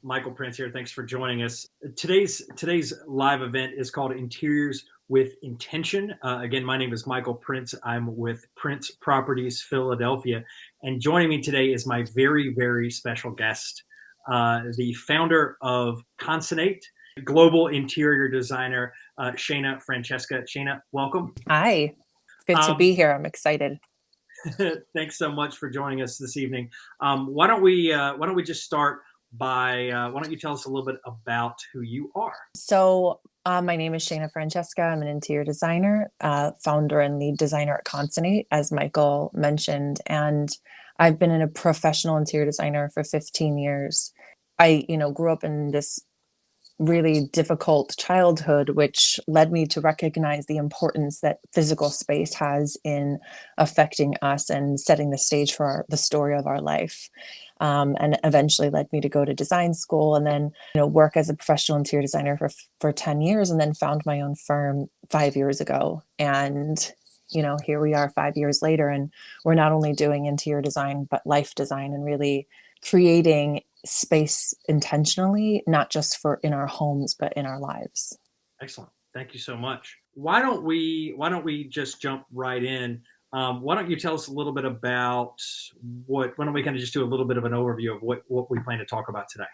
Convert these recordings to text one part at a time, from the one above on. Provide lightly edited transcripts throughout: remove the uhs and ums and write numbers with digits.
Michael Prince here. Thanks for joining us. Today's live event is called Interiors with Intention. Again, my name is Michael Prince. I'm with Prince Properties Philadelphia, and joining me today is my very special guest, the founder of Consonate, global interior designer, Shana Francesca. Shana, welcome. Hi, it's good to Um, be here. I'm excited. Thanks so much for joining us this evening. Why don't we just start by why don't you tell us a little bit about who you are? My name is Shana Francesca. I'm an interior designer, founder and lead designer at Consonate, as Michael mentioned. And I've been a professional interior designer for 15 years. I grew up in this really difficult childhood, which led me to recognize the importance that physical space has in affecting us and setting the stage for the story of our life. And eventually led me to go to design school and then work as a professional interior designer for 10 years, and then found my own firm 5 years ago. And here we are 5 years later, and we're not only doing interior design but life design, and really creating space intentionally, not just for in our homes but in our lives. Excellent. Thank you so much. Why don't we just jump right in? Why don't you tell us a little bit about why don't we kind of just do a little bit of an overview of what we plan to talk about today?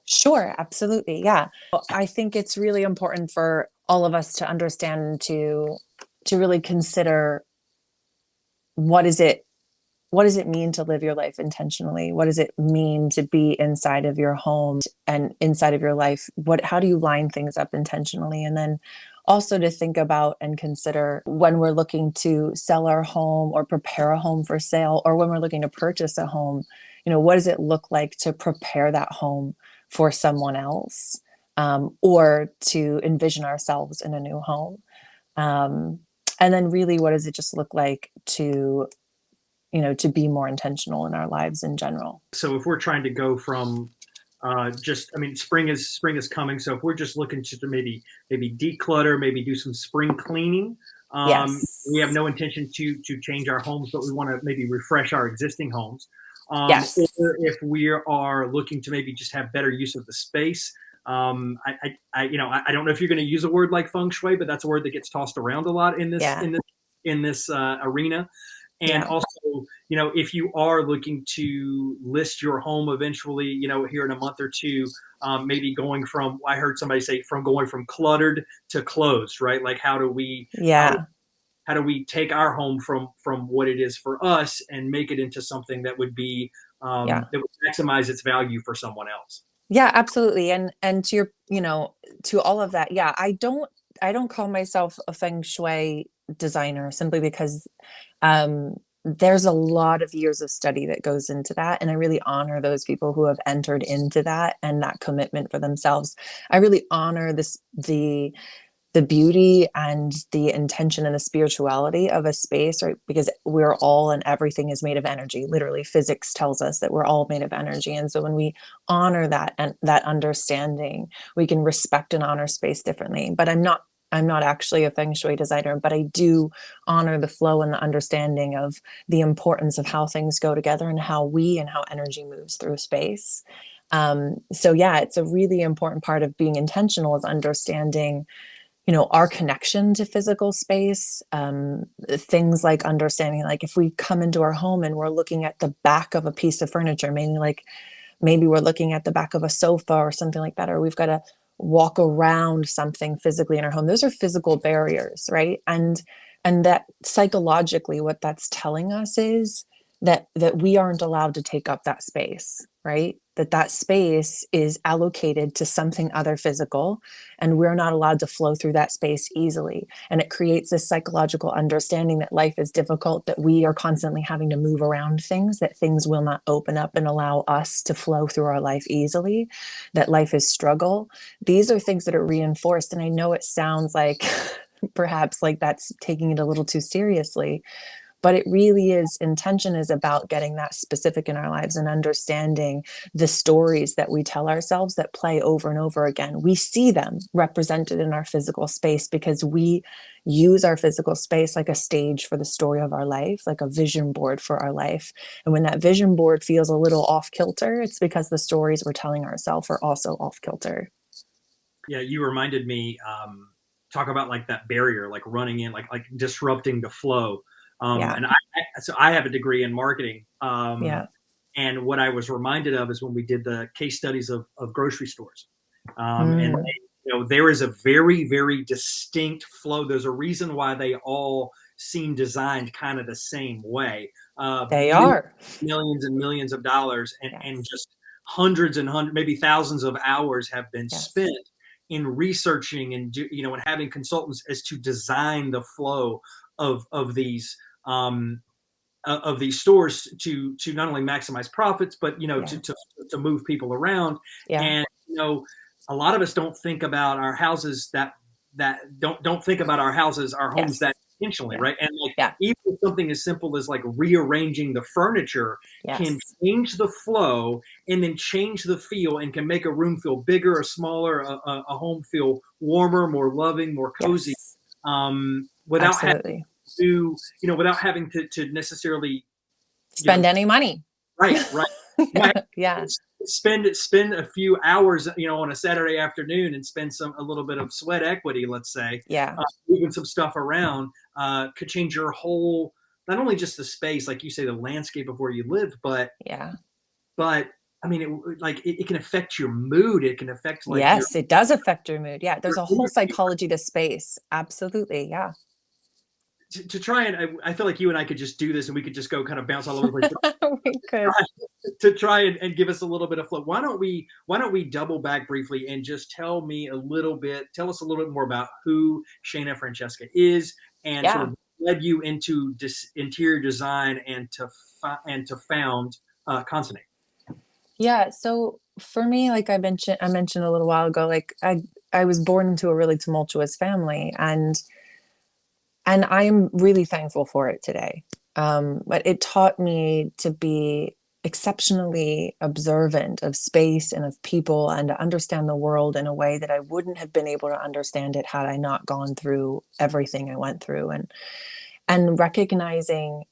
Sure, absolutely. Yeah. I think it's really important for all of us to understand, to really consider, what is it what does it mean to live your life intentionally? What does it mean to be inside of your home and inside of your life? How do you line things up intentionally? And then also to think about and consider, when we're looking to sell our home or prepare a home for sale, or when we're looking to purchase a home, what does it look like to prepare that home for someone else, or to envision ourselves in a new home? Um, and then really, what does it just look like to be more intentional in our lives in general? So if we're trying to go from spring is coming. So if we're just looking to maybe declutter, maybe do some spring cleaning, we have Yes. no intention to change our homes, but we want to maybe refresh our existing homes. Yes. Or if we are looking to maybe just have better use of the space. I don't know if you're going to use a word like feng shui, but that's a word that gets tossed around a lot in this Yeah. in this in this arena. And Yeah. also, if you are looking to list your home eventually, here in a month or two, maybe I heard somebody say, from going from cluttered to closed, right? Like Yeah. how do we take our home from what it is for us and make it into something that would be Yeah. that would maximize its value for someone else? Yeah, absolutely. And to to all of that, yeah, I don't call myself a feng shui designer, simply because there's a lot of years of study that goes into that, and I really honor those people who have entered into that and that commitment for themselves. I really honor the beauty and the intention and the spirituality of a space, right? Because we're all, and everything is made of energy. Literally, physics tells us that we're all made of energy. And so when we honor that and that understanding, we can respect and honor space differently. But I'm not actually a feng shui designer, but I do honor the flow and the understanding of the importance of how things go together, and how energy moves through space. So yeah, it's a really important part of being intentional, is understanding our connection to physical space. Things like understanding, like, if we come into our home and we're looking at the back of a piece of furniture, maybe we're looking at the back of a sofa or something like that, or we've got to walk around something physically in our home. Those are physical barriers, right? And that psychologically, what that's telling us is that we aren't allowed to take up that space, right? That space is allocated to something other physical, and we're not allowed to flow through that space easily. And it creates this psychological understanding that life is difficult, that we are constantly having to move around things, that things will not open up and allow us to flow through our life easily, that life is struggle. These are things that are reinforced. And I know it sounds like perhaps like that's taking it a little too seriously, But it really is, intention is about getting that specific in our lives and understanding the stories that we tell ourselves that play over and over again. We see them represented in our physical space because we use our physical space like a stage for the story of our life, like a vision board for our life. And when that vision board feels a little off kilter, it's because the stories we're telling ourselves are also off kilter. Yeah, you reminded me. Talk about like that barrier, like running in, like disrupting the flow. Yeah. And so I have a degree in marketing. Yeah. And what I was reminded of is when we did the case studies of grocery stores. And Mm, there is a very, very distinct flow. There's a reason why they all seem designed kind of the same way. they are. Millions and millions of dollars, and Yes. just hundreds and hundreds, maybe thousands of hours have been Yes. spent in researching and and having consultants as to design the flow of these of these stores to not only maximize profits, but Yeah. to move people around. Yeah. And a lot of us don't think about our houses that don't think about our houses, our homes that Yes. intentionally, Yeah. right? And like Yeah. even something as simple as like rearranging the furniture can Yes. change the flow and then change the feel and can make a room feel bigger or smaller, a home feel warmer, more loving, more cozy, Yes. without having Absolutely. to, without having to necessarily, you Spend know, any money. right, right. Right. Yeah. Spend a few hours, on a Saturday afternoon and spend a little bit of sweat equity, let's say, Yeah. moving some stuff around, could change your whole, not only just the space, like you say, the landscape of where you live, Yeah. but I mean, it can affect your mood. It can affect like Yes, it does affect your mood. Yeah, there's your a whole energy. psychology to space. Absolutely. Yeah. To try and I feel like you and I could just do this and we could just go kind of bounce all over the place. We could. To try and give us a little bit of flow. Why don't we double back briefly and just tell us a little bit more about who Shana Francesca is and sort Yeah. of led you into interior design and to found Consonate. Yeah. So for me, like I mentioned a little while ago, like I was born into a really tumultuous family, and I'm really thankful for it today. But it taught me to be exceptionally observant of space and of people and to understand the world in a way that I wouldn't have been able to understand it had I not gone through everything I went through. And recognizing,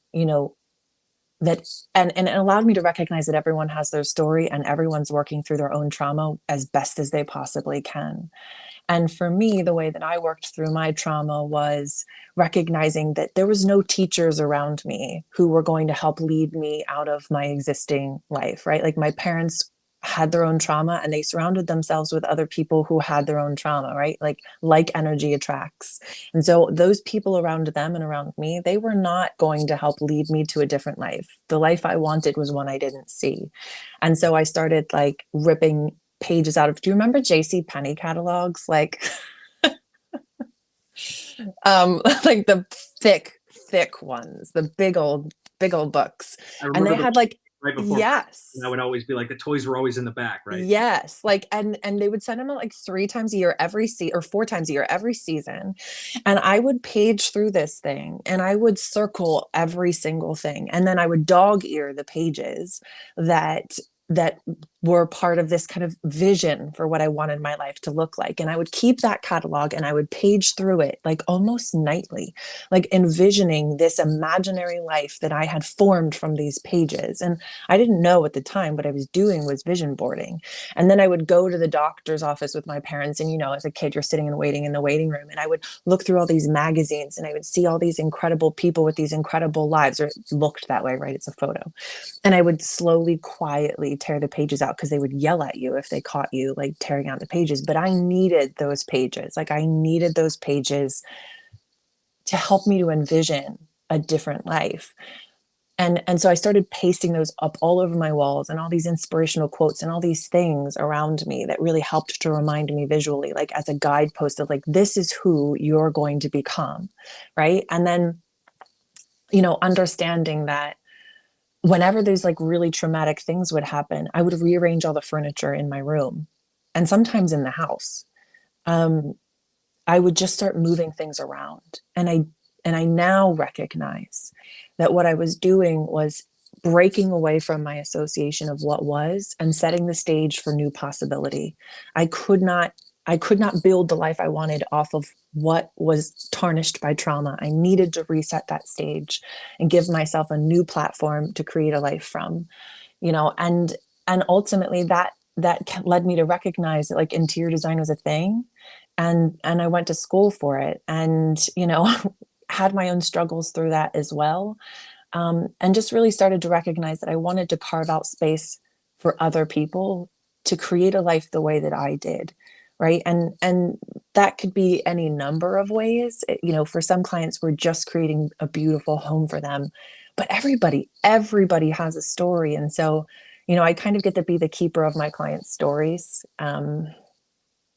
that, and it allowed me to recognize that everyone has their story and everyone's working through their own trauma as best as they possibly can. And for me, the way that I worked through my trauma was recognizing that there was no teachers around me who were going to help lead me out of my existing life, right? Like my parents had their own trauma and they surrounded themselves with other people who had their own trauma, right? Like energy attracts. And so those people around them and around me, they were not going to help lead me to a different life. The life I wanted was one I didn't see. And so I started like ripping pages out of, do you remember JC Penney catalogs, like like the thick ones, the big old books. I And they remember the had like, right before, and I yes, would always be like the toys were always in the back, right? yes, like, and they would send them out like 3 times a year or 4 times a year every season. And I would page through this thing and I would circle every single thing. And then I would dog ear the pages that were part of this kind of vision for what I wanted my life to look like. And I would keep that catalog and I would page through it like almost nightly, like envisioning this imaginary life that I had formed from these pages. And I didn't know at the time what I was doing was vision boarding. And then I would go to the doctor's office with my parents. And, as a kid, you're sitting and waiting in the waiting room. And I would look through all these magazines and I would see all these incredible people with these incredible lives, or it looked that way, right? It's a photo. And I would slowly, quietly tear the pages out because they would yell at you if they caught you like tearing out the pages. But I needed those pages. Like I needed those pages to help me to envision a different life. And so I started pasting those up all over my walls, and all these inspirational quotes and all these things around me that really helped to remind me visually, like as a guidepost of like, this is who you're going to become. Right. And then, understanding that whenever those like really traumatic things would happen, I would rearrange all the furniture in my room and sometimes in the house. Um, I would just start moving things around. And And I now recognize that what I was doing was breaking away from my association of what was and setting the stage for new possibility. I could not I could not build the life I wanted off of what was tarnished by trauma. I needed to reset that stage and give myself a new platform to create a life from, you know, and ultimately that led me to recognize that like interior design was a thing, and I went to school for it, and had my own struggles through that as well, and just really started to recognize that I wanted to carve out space for other people to create a life the way that I did, right? And that could be any number of ways. For some clients, we're just creating a beautiful home for them, but everybody has a story, and so I kind of get to be the keeper of my clients' stories.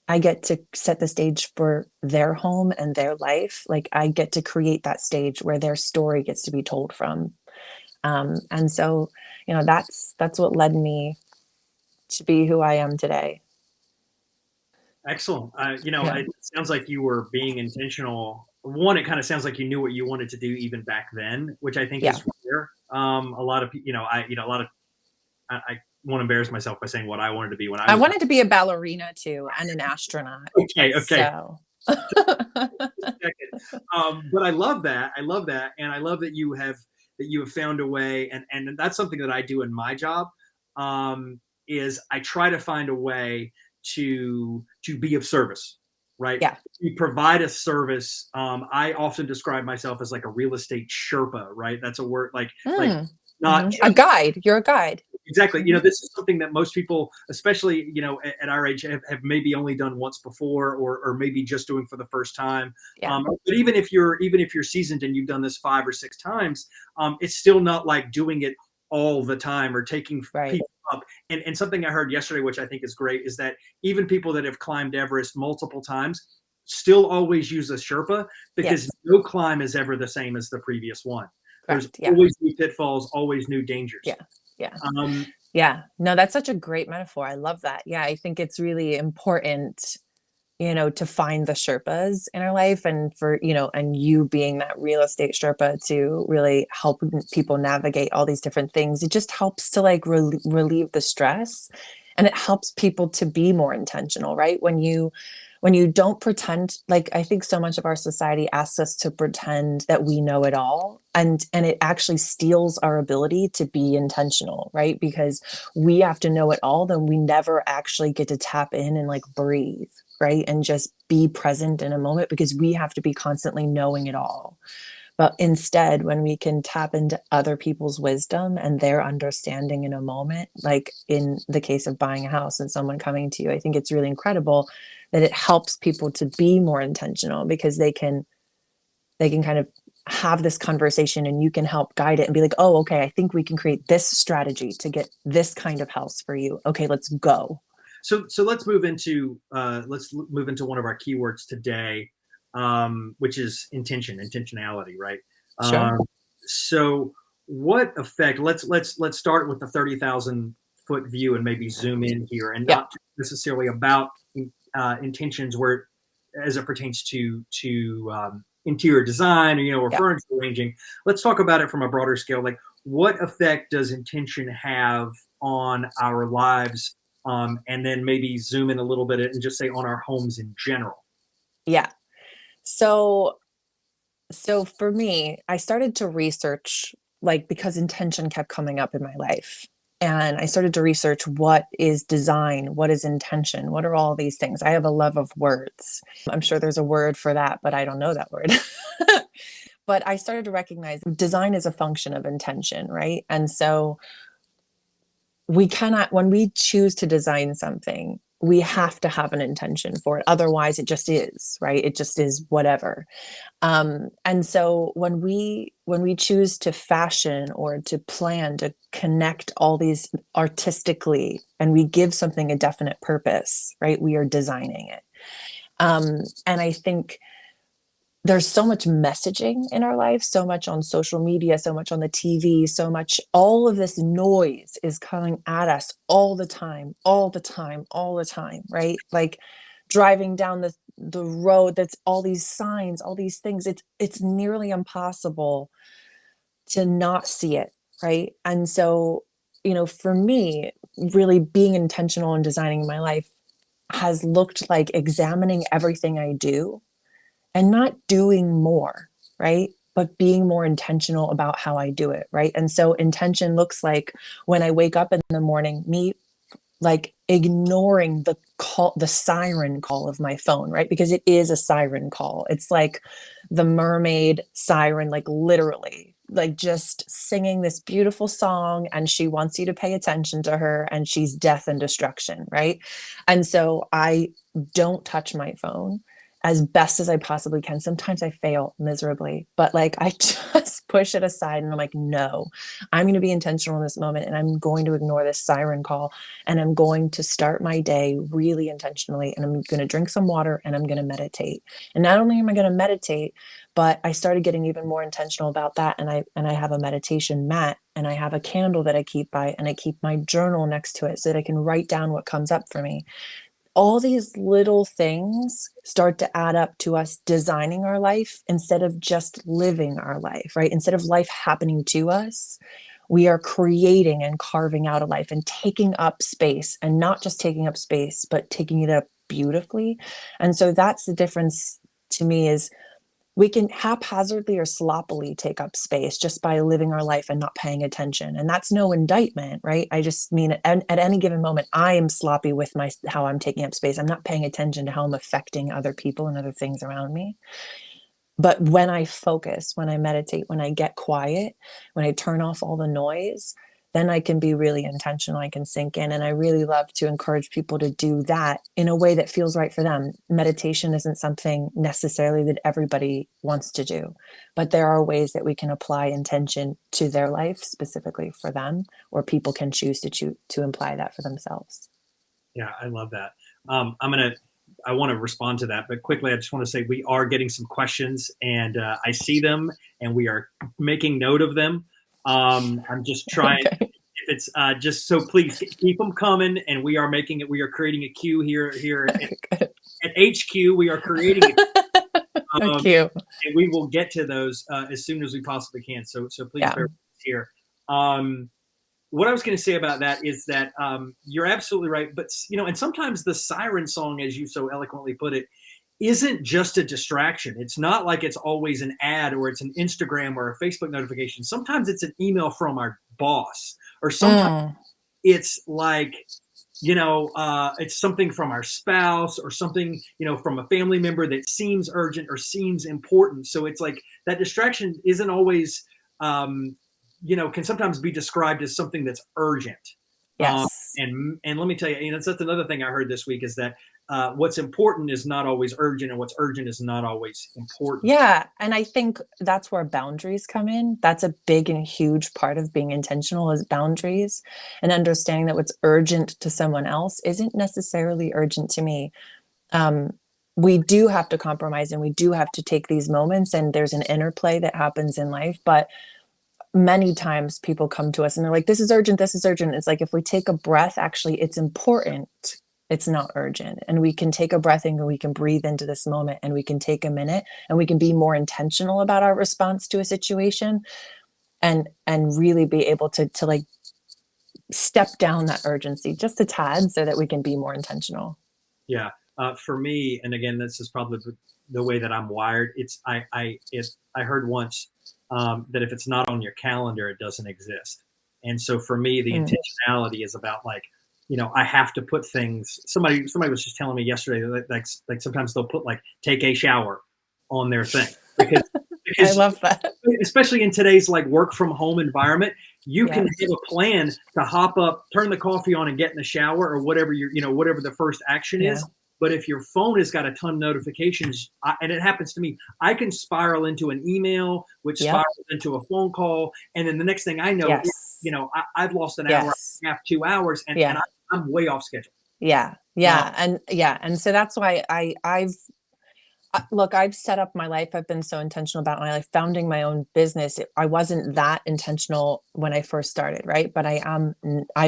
I get to set the stage for their home and their life. Like I get to create that stage where their story gets to be told from. And so, that's what led me to be who I am today. Excellent. Yeah. It sounds like you were being intentional. One, it kind of sounds like you knew what you wanted to do even back then, which I think Yeah. is rare. A lot of people, a lot of, I won't embarrass myself by saying what I wanted to be when I I was. wanted to be a ballerina too and an astronaut. Okay, okay. So But I love that. I love that, and I love that you have found a way, and that's something that I do in my job. Is I try to find a way to be of service, right? yeah. To provide a service. I often describe myself as like a real estate Sherpa, right? That's a word like Mm. not A just guide. You're a guide. exactly. Mhm. This is something that most people, especially at our age, have maybe only done once before, or maybe just doing for the first time. Yeah. But even if you're seasoned and you've done this 5 or 6 times, it's still not like doing it all the time or taking Right. people up. And something I heard yesterday, which I think is great, is that even people that have climbed Everest multiple times still always use a Sherpa because Yes. no climb is ever the same as the previous one. There's Correct. Yeah. always new pitfalls, always new Yeah. dangers. Yeah. Um, Yeah. No, that's such a great metaphor. I love that. Yeah, I think it's really important, to find the Sherpas in our life, and and you being that real estate Sherpa to really help people navigate all these different things. It just helps to like relieve the stress, and it helps people to be more intentional, right? When you don't pretend, like I think so much of our society asks us to pretend that we know it all, and it actually steals our ability to be intentional, right? Because we have to know it all, then we never actually get to tap in and like breathe, right? And just be present in a moment because we have to be constantly knowing it all. But instead, when we can tap into other people's wisdom and their understanding in a moment, like in the case of buying a house and someone coming to you, I think it's really incredible that it helps people to be more intentional because they can kind of have this conversation and you can help guide it and be like, oh, okay, I think we can create this strategy to get this kind of house for you. Okay, let's go. so let's move into one of our keywords today, which is intentionality, right? Sure. Um, so what effect? Let's start with the 30,000 foot view and maybe zoom in here, and Yeah. not necessarily about intentions where as it pertains to interior design or Yeah. furniture arranging. Let's talk about it from a broader scale. Like, what effect does intention have on our lives? And then maybe zoom in a little bit and just say on our homes in general. Yeah. So So for me, I started to research, like, because intention kept coming up in my life. And I started to research what is design, what is intention, what are all these things. I have a love of words. I'm sure there's a word for that, but I don't know that word. But I started to recognize design is a function of intention, right? And so we cannot, when we choose to design something, we have to have an intention for it. Otherwise, it just is, right? It just is whatever. And so when we choose to fashion or to plan to connect all these artistically, and we give something a definite purpose, right? We are designing it. And I think there's so much messaging in our life, so much on social media, so much on the TV, so much, all of this noise is coming at us all the time, all the time, all the time, right? Like driving down the road that's all these signs, all these things. It's nearly impossible to not see it, right? And so, for me, really being intentional in designing my life has looked like examining everything I do and not doing more, right? But being more intentional about how I do it, right? And so intention looks like when I wake up in the morning, me like ignoring the siren call of my phone, right? Because it is a siren call. It's like the mermaid siren, like literally, like just singing this beautiful song, and she wants you to pay attention to her, and she's death and destruction, right? And so I don't touch my phone as best as I possibly can. Sometimes I fail miserably, but like I just push it aside and I'm like, no, I'm going to be intentional in this moment, and I'm going to ignore this siren call, and I'm going to start my day really intentionally, and I'm going to drink some water, and I'm going to meditate. And not only am I going to meditate, but I started getting even more intentional about that, and I have a meditation mat, and I have a candle that I keep by, and I keep my journal next to it so that I can write down what comes up for me. All these little things start to add up to us designing our life instead of just living our life, right? Instead of life happening to us, we are creating and carving out a life and taking up space, and not just taking up space, but taking it up beautifully. And so that's the difference to me, is we can haphazardly or sloppily take up space just by living our life and not paying attention. And that's no indictment, right? I just mean at any given moment, I am sloppy with how I'm taking up space. I'm not paying attention to how I'm affecting other people and other things around me. But when I focus, when I meditate, when I get quiet, when I turn off all the noise, then I can be really intentional. I can sink in. And I really love to encourage people to do that in a way that feels right for them. Meditation isn't something necessarily that everybody wants to do, but there are ways that we can apply intention to their life specifically for them, or people can choose to imply that for themselves. Yeah, I love that. I want to respond to that, but quickly, I just want to say we are getting some questions, and I see them, and we are making note of them. I'm just trying. Okay. If it's just so, please keep them coming, and we are making it. We are creating a queue here Good. at HQ. We are creating it, Cute. and we will get to those as soon as we possibly can. So please Yeah. bear with us here. Um, what I was going to say about that is that you're absolutely right. But, and sometimes the siren song, as you so eloquently put it, isn't just a distraction. It's not like it's always an ad or it's an Instagram or a Facebook notification. Sometimes it's an email from our boss, or sometimes Mm. it's like, it's something from our spouse, or something, from a family member that seems urgent or seems important. So it's like that distraction isn't always, can sometimes be described as something that's urgent. Um, Yes. and let me tell you, that's another thing I heard this week, is that what's important is not always urgent, and what's urgent is not always important. Yeah, and I think that's where boundaries come in. That's a big and huge part of being intentional, is boundaries, and understanding that what's urgent to someone else isn't necessarily urgent to me. Um, we do have to compromise, and we do have to take these moments, and there's an interplay that happens in life, but many times people come to us and they're like, this is urgent, this is urgent. It's like, if we take a breath, actually, it's important. It's not urgent. And we can take a breath and we can breathe into this moment, and we can take a minute, and we can be more intentional about our response to a situation, and really be able to like step down that urgency just a tad so that we can be more intentional. Yeah. For me, and again, this is probably the way that I'm wired. I heard once that if it's not on your calendar, it doesn't exist. And so for me, the Mm. intentionality is about, like, I have to put things. Somebody was just telling me yesterday that, like sometimes they'll put, like, take a shower on their thing, because I because love that. especially in today's, like, work from home environment, you can Yes. have a plan to hop up, turn the coffee on, and get in the shower, or whatever whatever the first action Yeah. is. But if your phone has got a ton of notifications, and it happens to me, I can spiral into an email, which Yep. spirals into a phone call, and then the next thing I know, Yes. I've lost an hour, Yes. and a half, 2 hours, and Yeah. I'm way off schedule. Yeah. Uh, And so that's why look, I've set up my life. I've been so intentional about my life. Founding my own business, I wasn't that intentional when I first started, right? But I'm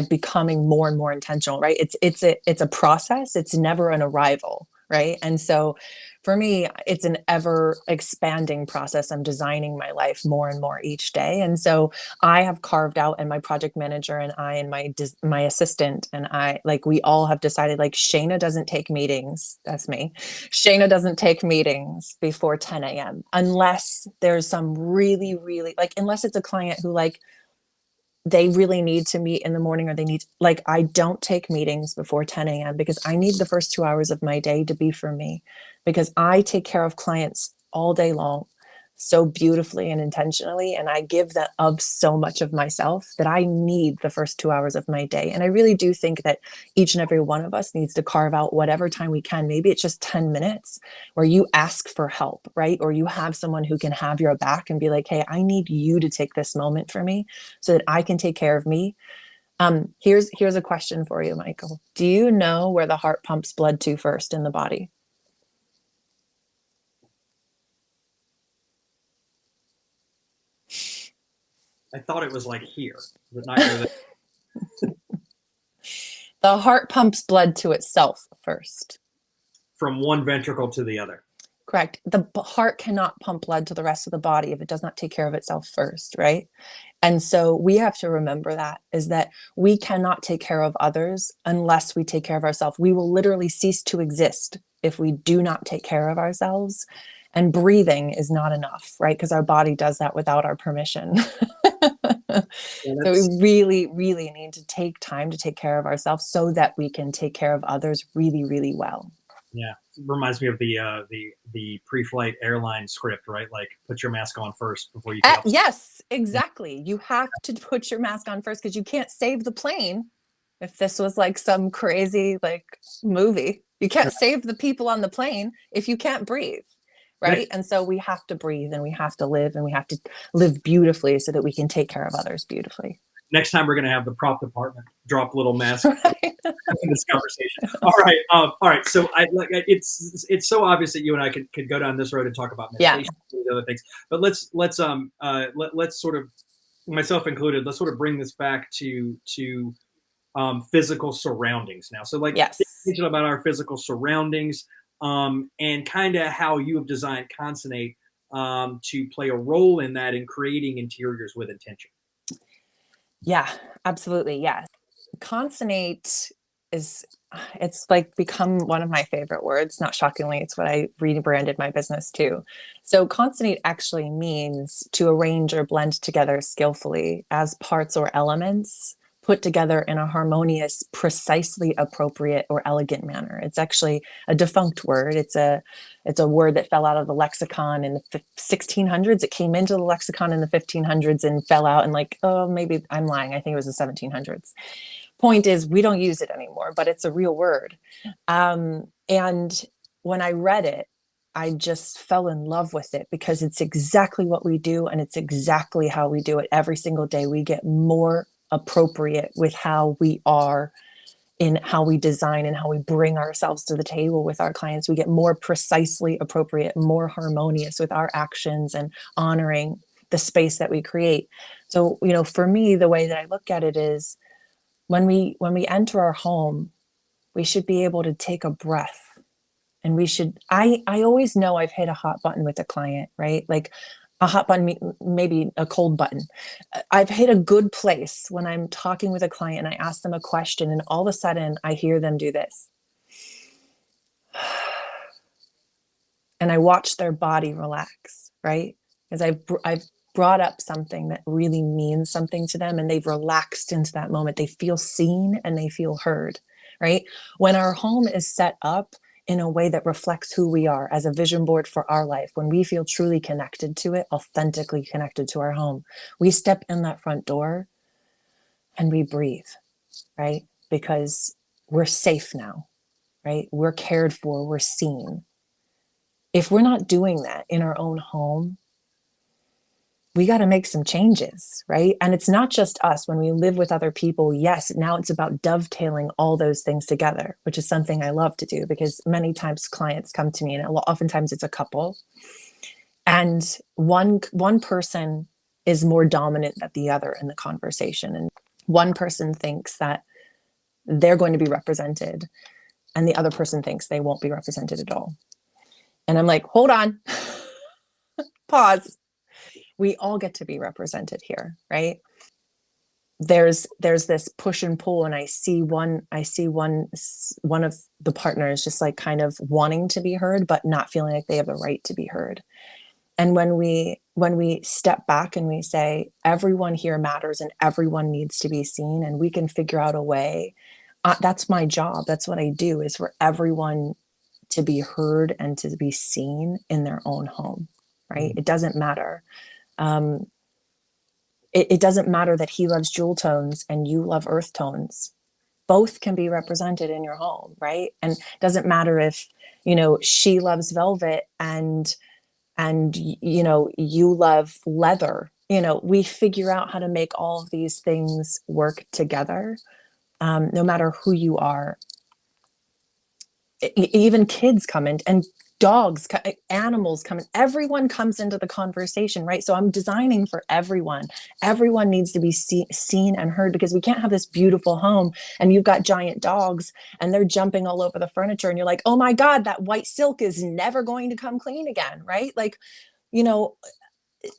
becoming more and more intentional, right? It's a process. It's never an arrival, right? And so for me, it's an ever expanding process. I'm designing my life more and more each day. And so I have carved out, and my project manager and I and my assistant and I, like, we all have decided, like, Shana doesn't take meetings. That's me. Shana doesn't take meetings before 10 a.m. unless there's some really, really, like, unless it's a client who, like, they really need to meet in the morning, or they need, like, I don't take meetings before 10 a.m. because I need the first 2 hours of my day to be for me, because I take care of clients all day long so beautifully and intentionally, and I give that of so much of myself that I need the first 2 hours of my day. And I really do think that each and every one of us needs to carve out whatever time we can. Maybe it's just 10 minutes where you ask for help, right? Or you have someone who can have your back and be like, hey, I need you to take this moment for me so that I can take care of me. Here's a question for you, Michael. Do you know where the heart pumps blood to first in the body? I thought it was like here, but not go there. The heart pumps blood to itself first. From one ventricle to the other. Correct. The heart cannot pump blood to the rest of the body if it does not take care of itself first, right? And so we have to remember that, is that we cannot take care of others unless we take care of ourselves. We will literally cease to exist if we do not take care of ourselves. And breathing is not enough, right? Because our body does that without our permission. And So that's we really, really need to take time to take care of ourselves so that we can take care of others really, really well. yeah. It reminds me of the pre-flight airline script, right? Like, put your mask on first before you take off. Yes, Yeah. exactly. You have to put your mask on first because you can't save the plane. If this was like some crazy like movie, you can't save the people on the plane if you can't breathe, right? Next, And so we have to breathe, and we have to live, and we have to live beautifully so that we can take care of others beautifully. next time we're going to have the prop department drop little mask Right? in this conversation. All right. So it's so obvious that you and I could go down this road and talk about Yeah. meditation and other things, but let's sort of, myself included, let's sort of bring this back to physical surroundings now. So, like, Yes. thinking about our physical surroundings, and kind of how you have designed Consonate to play a role in that, in creating interiors with intention. Yeah, absolutely. Yes. Consonate is, it's like become one of my favorite words. Not shockingly, it's what I rebranded my business to. So consonate actually means to arrange or blend together skillfully as parts or elements put together in a harmonious, precisely appropriate or elegant manner. It's actually a defunct word. It's a word that fell out of the lexicon in the 1600s. It came into the lexicon in the 1500s and fell out, and, like, oh, maybe I'm lying, I think it was the 1700s. Point is, we don't use it anymore, but it's a real word. And when I read it, I just fell in love with it because it's exactly what we do, and it's exactly how we do it every single day. We get more appropriate with how we are, in how we design and how we bring ourselves to the table with our clients. We get more precisely appropriate, more harmonious with our actions, and honoring the space that we create. So, for me, the way that I look at it is, when we enter our home, we should be able to take a breath, and I always know I've hit a hot button with a client, right? Like, a hot button, maybe a cold button. I've hit a good place when I'm talking with a client and I ask them a question, and all of a sudden I hear them do this. And I watch their body relax, right? Because I've brought up something that really means something to them, and they've relaxed into that moment. They feel seen and they feel heard, right? When our home is set up in a way that reflects who we are as a vision board for our life, when we feel truly connected to it, authentically connected to our home, we step in that front door and we breathe, right? Because we're safe now, right? We're cared for, we're seen. If we're not doing that in our own home, we got to make some changes, right? And it's not just us. When we live with other people, yes, now it's about dovetailing all those things together, which is something I love to do, because many times clients come to me, and oftentimes it's a couple, and one person is more dominant than the other in the conversation, and one person thinks that they're going to be represented, and the other person thinks they won't be represented at all. And I'm like, hold on, pause. We all get to be represented here, right? There's this push and pull, and I see one of the partners just like kind of wanting to be heard but not feeling like they have a right to be heard. And when we step back and we say everyone here matters and everyone needs to be seen, and we can figure out a way, that's my job, that's what I do, is for everyone to be heard and to be seen in their own home, right? Mm. It doesn't matter. um, it doesn't matter that he loves jewel tones and you love earth tones. Both can be represented in your home, right? And it doesn't matter if, she loves velvet and you love leather. We figure out how to make all of these things work together, no matter who you are. Even kids come in, and dogs, animals come in, everyone comes into the conversation, right? So I'm designing for everyone needs to be seen and heard, because we can't have this beautiful home and you've got giant dogs and they're jumping all over the furniture and you're like, oh my god, that white silk is never going to come clean again, right? Like, you know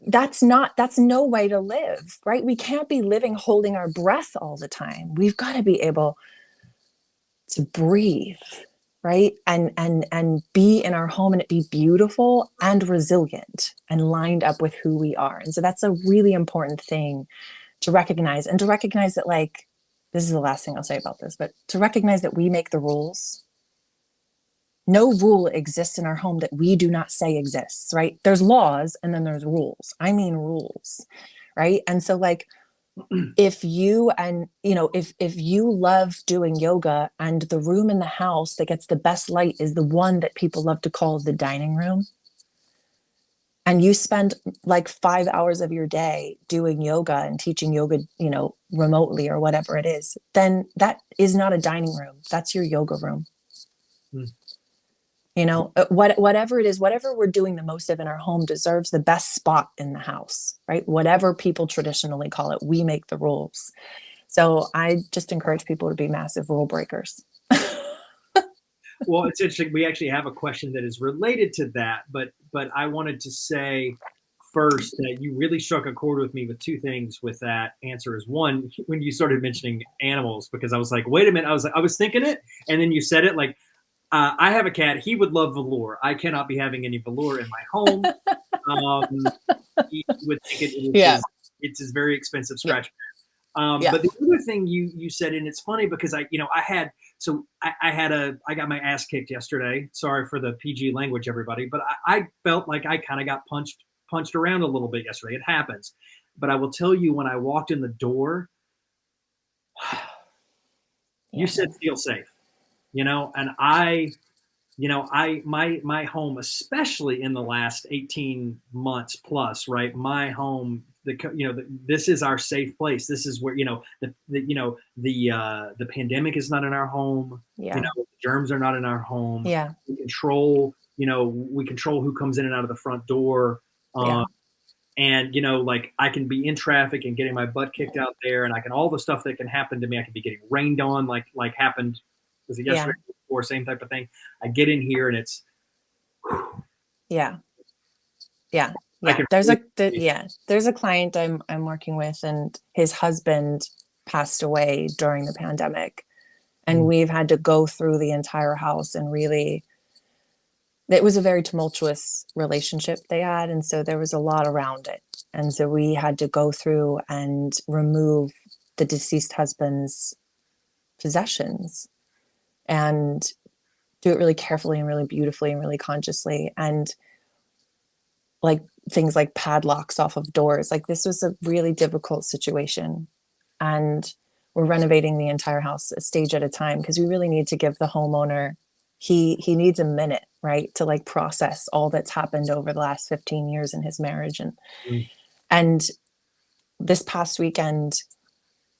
that's no way to live, right? We can't be living holding our breath all the time. We've got to be able to breathe, right? And be in our home and it be beautiful and resilient and lined up with who we are. And so that's a really important thing to recognize, and to recognize that, like, this is the last thing I'll say about this, but to recognize that we make the rules. No rule exists in our home that we do not say exists, right? There's laws and then there's rules. I mean rules, right? And so, like, if you love doing yoga and the room in the house that gets the best light is the one that people love to call the dining room, and you spend like 5 hours of your day doing yoga and teaching yoga, remotely or whatever it is, then that is not a dining room. That's your yoga room. Mm. Whatever it is, whatever we're doing the most of in our home deserves the best spot in the house, right? Whatever people traditionally call it, we make the rules. So I just encourage people to be massive rule breakers. Well, it's interesting. We actually have a question that is related to that, but I wanted to say first that you really struck a chord with me with two things with that answer. Is one, when you started mentioning animals, because I was like, wait a minute, I was thinking it, and then you said it like, I have a cat. He would love velour. I cannot be having any velour in my home. Um, he would think Yeah. it's his very expensive Yeah. scratch. Yeah. But the other thing you said, and it's funny because I got my ass kicked yesterday. Sorry for the PG language, everybody, but I felt like I kind of got punched around a little bit yesterday. It happens, but I will tell you, when I walked in the door, you Yeah. said feel safe, and my home, especially in the last 18 months plus, right? My home, this is our safe place. This is where, the pandemic is not in our home. Yeah. The germs are not in our home. Yeah. We control who comes in and out of the front door. Yeah. And like, I can be in traffic and getting my butt kicked out there, and all the stuff that can happen to me. I can be getting rained on, like happened, was it Yeah. yesterday before, same type of thing. I get in here and it's, Yeah. Yeah. I Yeah. can really, There's a client I'm working with, and his husband passed away during the pandemic. And mm, we've had to go through the entire house, and really, it was a very tumultuous relationship they had. And so there was a lot around it. And so we had to go through and remove the deceased husband's possessions and do it really carefully and really beautifully and really consciously. And like things like padlocks off of doors, like this was a really difficult situation. And we're renovating the entire house a stage at a time, because we really need to give the homeowner, he needs a minute, right, to like process all that's happened over the last 15 years in his marriage. mm, And this past weekend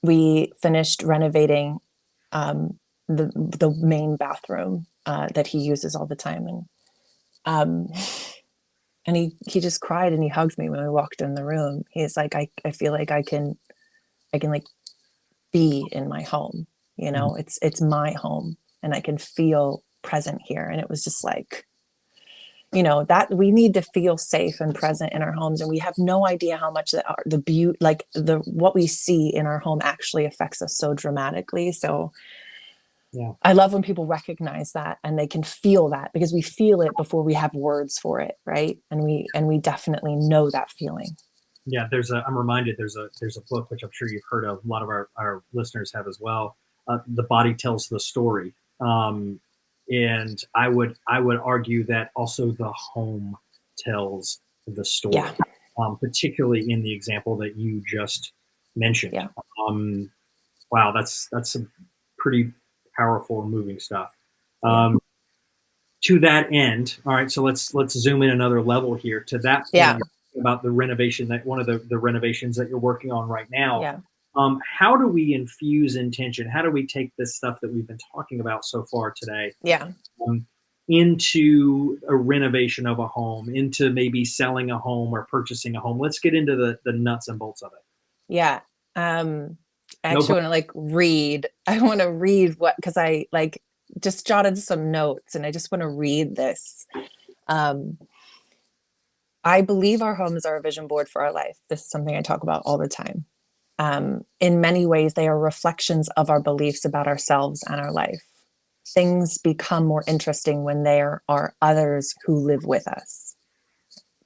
we finished renovating the main bathroom that he uses all the time. Um, and he just cried and he hugged me when we walked in the room. He's like, I feel like I can like be in my home. mm. It's my home and I can feel present here. And it was just like, that we need to feel safe and present in our homes, and we have no idea how much that the beauty, like the what we see in our home actually affects us so dramatically. So Yeah. I love when people recognize that and they can feel that, because we feel it before we have words for it, right? And we definitely know that feeling. Yeah, I'm reminded there's a book which I'm sure you've heard of. A lot of our listeners have as well. The Body Tells the Story. And I would argue that also the home tells the Yeah, story, particularly in the example that you just mentioned. yeah, Um, wow, that's some pretty powerful and moving stuff. yeah, Um, to that end, all right, so let's zoom in another level here. To that point, yeah, you're talking about the renovation, that one of the renovations that you're working on right now. yeah, How do we infuse intention? How do we take this stuff that we've been talking about so far today, yeah, um, into a renovation of a home, into maybe selling a home or purchasing a home? Let's get into the nuts and bolts of it. yeah. Um, I No, actually want to like read. I want to read what, because I like just jotted some notes and I just want to read this. Um, I believe our homes are a vision board for our life. This is something I talk about all the time. In many ways, they are reflections of our beliefs about ourselves and our life. Things become more interesting when there are others who live with us.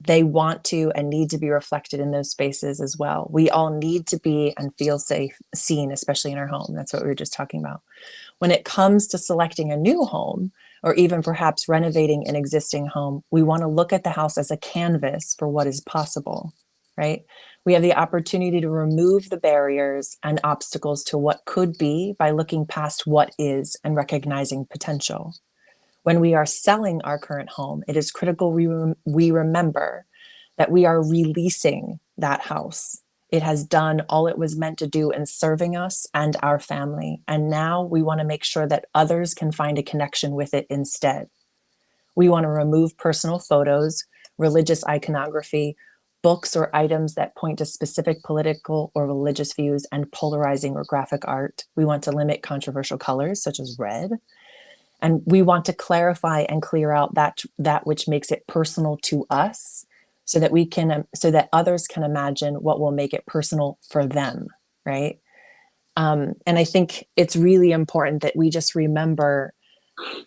They want to and need to be reflected in those spaces as well. We all need to be and feel safe, seen, especially in our home. That's what we were just talking about. When it comes to selecting a new home, or even perhaps renovating an existing home, we want to look at the house as a canvas for what is possible, right? We have the opportunity to remove the barriers and obstacles to what could be by looking past what is and recognizing potential. When we are selling our current home, it is critical we remember that we are releasing that house. It has done all it was meant to do in serving us and our family. And now we want to make sure that others can find a connection with it instead. We want to remove personal photos, religious iconography, books or items that point to specific political or religious views, and polarizing or graphic art. We want to limit controversial colors such as red, and we want to clarify and clear out that which makes it personal to us, so that we can so that others can imagine what will make it personal for them, right? And I think it's really important that we just remember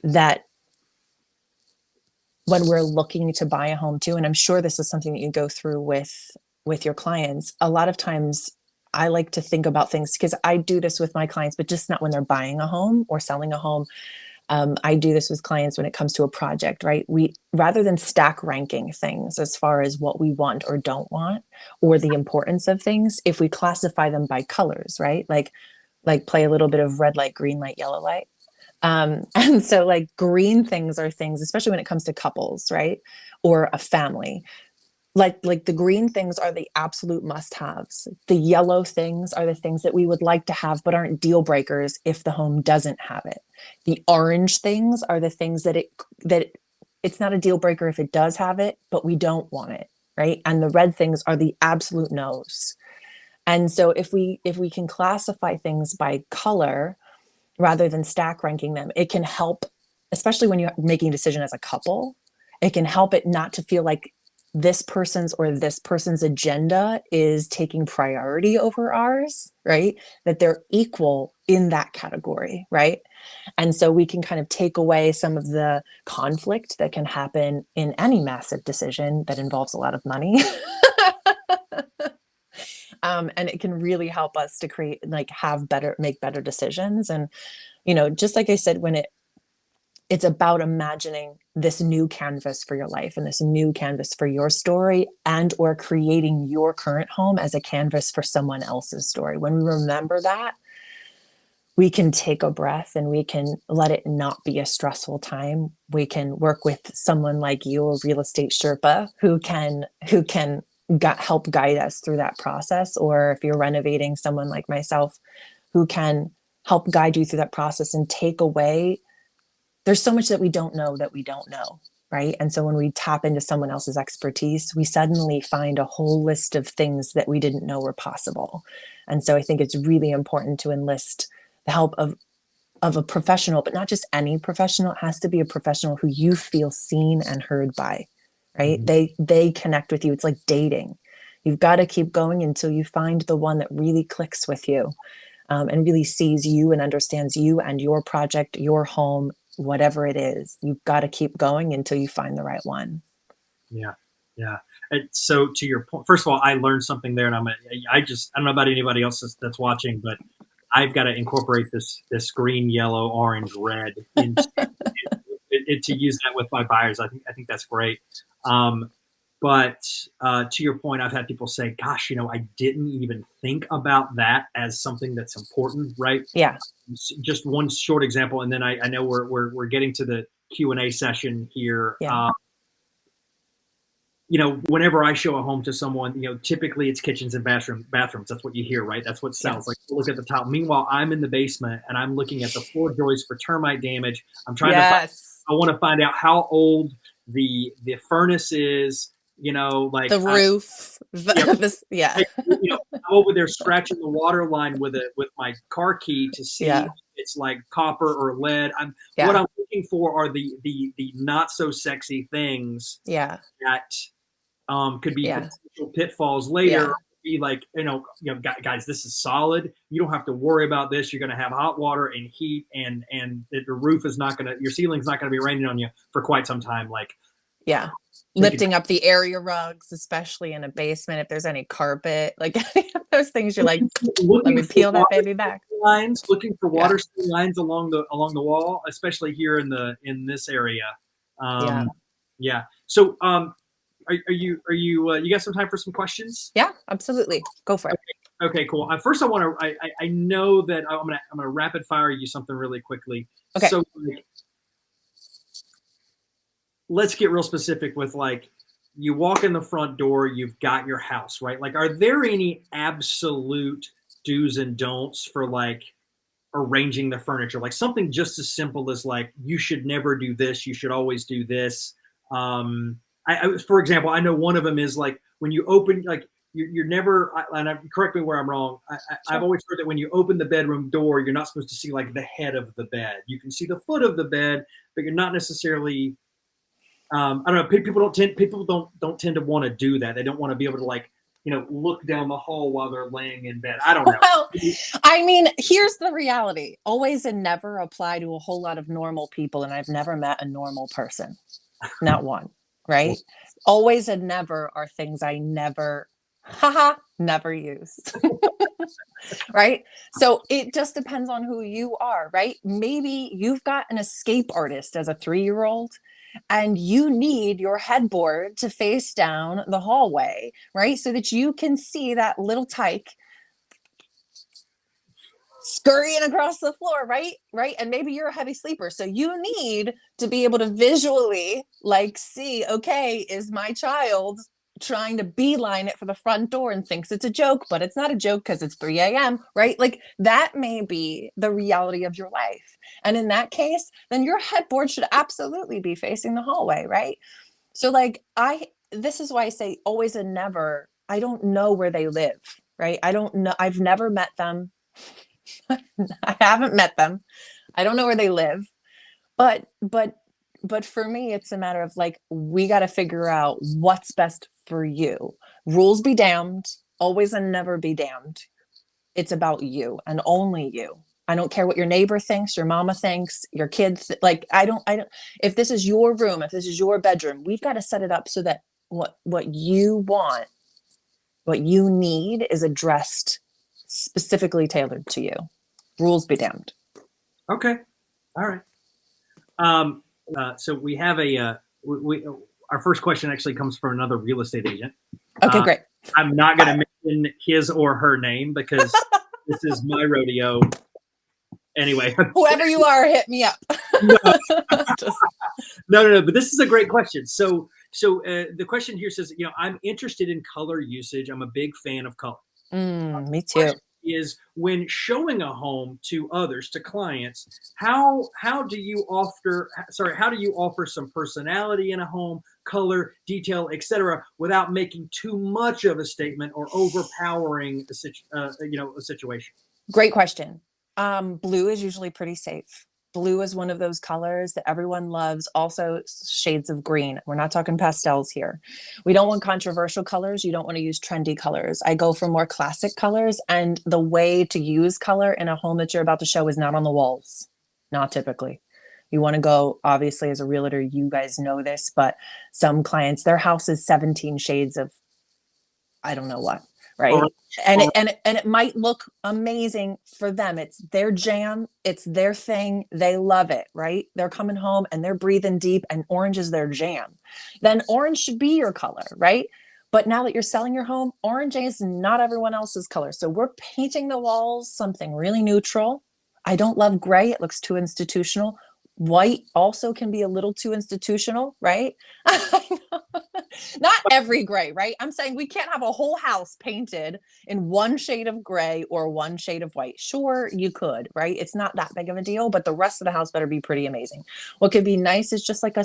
that when we're looking to buy a home too, and I'm sure this is something that you go through with your clients, a lot of times I like to think about things, because I do this with my clients, but just not when they're buying a home or selling a home. I do this with clients when it comes to a project, right? We, rather than stack ranking things as far as what we want or don't want, or the importance of things, if we classify them by colors, right? Like play a little bit of red light, green light, yellow light. And so like green things are things, especially when it comes to couples, right? Or a family. Like the green things are the absolute must-haves. The yellow things are the things that we would like to have but aren't deal breakers if the home doesn't have it. The orange things are the things it's not a deal breaker if it does have it, but we don't want it, right? And the red things are the absolute no's. And so if we can classify things by color rather than stack ranking them, it can help, especially when you're making a decision as a couple. It can help it not to feel like this person's agenda is taking priority over ours, right? That they're equal in that category, right? And so we can kind of take away some of the conflict that can happen in any massive decision that involves a lot of money. And it can really help us to make better decisions. And, just like I said, when it's about imagining this new canvas for your life and this new canvas for your story, and or creating your current home as a canvas for someone else's story. When we remember that, we can take a breath and we can let it not be a stressful time. We can work with someone like you, a real estate Sherpa, who can help guide us through that process. Or if you're renovating, someone like myself who can help guide you through that process and take away. There's so much that we don't know, right? And so when we tap into someone else's expertise, we suddenly find a whole list of things that we didn't know were possible. And so I think it's really important to enlist the help of a professional, but not just any professional. It has to be a professional who you feel seen and heard by. right? Mhm. They connect with you. It's like dating. You've got to keep going until you find the one that really clicks with you, and really sees you and understands you and your project, your home, whatever it is. You've got to keep going until you find the right one. Yeah, yeah. And so to your point, first of all, I learned something there, and I don't know about anybody else that's watching, but I've got to incorporate this green, yellow, orange, red into to use that with my buyers. I think that's great. Um, but to your point, I've had people say, "Gosh, I didn't even think about that as something that's important." Right? Yeah. Just one short example, and then I know we're getting to the Q&A session here. Yeah. Whenever I show a home to someone, typically it's kitchens and bathrooms. That's what you hear, right? That's what Yeah. sells. Like, look at the top. Meanwhile, I'm in the basement and I'm looking at the floor joists for termite damage. I'm trying to find. Yes. I want to find out how old the furnace is. Like The roof. yeah, This, yeah. I'm over there scratching the water line with my car key to see if Yeah. it's like copper or lead. What Yeah. I'm looking for are the not so sexy things Yeah. that could be Yeah. potential pitfalls later. Yeah. Be like, guys, this is solid. You don't have to worry about this. You're going to have hot water and heat, and the roof is not going to, your ceiling's not going to be raining on you for quite some time. Like, Yeah. take it. Lifting up the area rugs, especially in a basement, if there's any carpet, like those things, you're like, let Looking me for peel that water baby back. lines, looking for Yeah. water lines along the wall, especially here in this area. Yeah. Yeah. So, you got some time for some questions? Yeah. Absolutely. Go for it. Okay, cool. First, I want to. I know that I'm gonna rapid fire you something really quickly. Okay. So, like, let's get real specific with, like, you walk in the front door, you've got your house, right? Like, are there any absolute do's and don'ts for, like, arranging the furniture? Like, something just as simple as, like, you should never do this, you should always do this. For example, I know one of them is, like, when you open, like, you're never, correct me where I'm wrong. I've Sure. always heard that when you open the bedroom door, you're not supposed to see, like, the head of the bed. You can see the foot of the bed, but you're not necessarily. I don't know. People don't tend to want to do that. They don't want to be able to, like, look down the hall while they're laying in bed. I don't know. Well, I mean, here's the reality. Always and never apply to a whole lot of normal people, and I've never met a normal person. Not one, right? Always and never are things I never, haha, never used. Right? So it just depends on who you are, right? Maybe you've got an escape artist as a 3-year-old and you need your headboard to face down the hallway, right? So that you can see that little tyke scurrying across the floor, right? Right. And maybe you're a heavy sleeper. So you need to be able to visually, like, see, okay, is my child trying to beeline it for the front door and thinks it's a joke, but it's not a joke because it's 3 a.m., right? Like, that may be the reality of your life. And in that case, then your headboard should absolutely be facing the hallway, right? So, like, this is why I say always and never. I don't know where they live, right? I don't know. I've never met them. I haven't met them. I don't know where they live. But for me, it's a matter of, like, we got to figure out what's best for you. Rules be damned, always and never be damned. It's about you and only you. I don't care what your neighbor thinks, your mama thinks, your kids. Like, I don't. If this is your room, if this is your bedroom, we've got to set it up so that what you want, what you need, is addressed, specifically tailored to you. Rules be damned. Okay. All right. Um, so we have our first question actually comes from another real estate agent. Okay, great. I'm not going to mention his or her name because this is my rodeo. Anyway, Whoever you are, hit me up. no, Just, no. But this is a great question. So the question here says, I'm interested in color usage. I'm a big fan of color. me too. Is when showing a home to others, to clients, how do you offer some personality in a home, color, detail, etc., without making too much of a statement or overpowering a situation? Great question. Blue is usually pretty safe. Blue is one of those colors that everyone loves. Also, shades of green. We're not talking pastels here. We don't want controversial colors. You don't want to use trendy colors. I go for more classic colors. And the way to use color in a home that you're about to show is not on the walls. Not typically. You want to go, obviously, as a realtor, you guys know this, but some clients, their house is 17 shades of I don't know what, right? Or, And or it might look amazing for them. It's their jam, it's their thing. They love it, right? They're coming home and they're breathing deep and orange is their jam. Then orange should be your color, right? But now that you're selling your home, orange is not everyone else's color. So we're painting the walls something really neutral. I don't love gray. It looks too institutional. White also can be a little too institutional, right? Not every gray, right? I'm saying we can't have a whole house painted in one shade of gray or one shade of white. Sure, you could, right? It's not that big of a deal, but the rest of the house better be pretty amazing. What could be nice is just like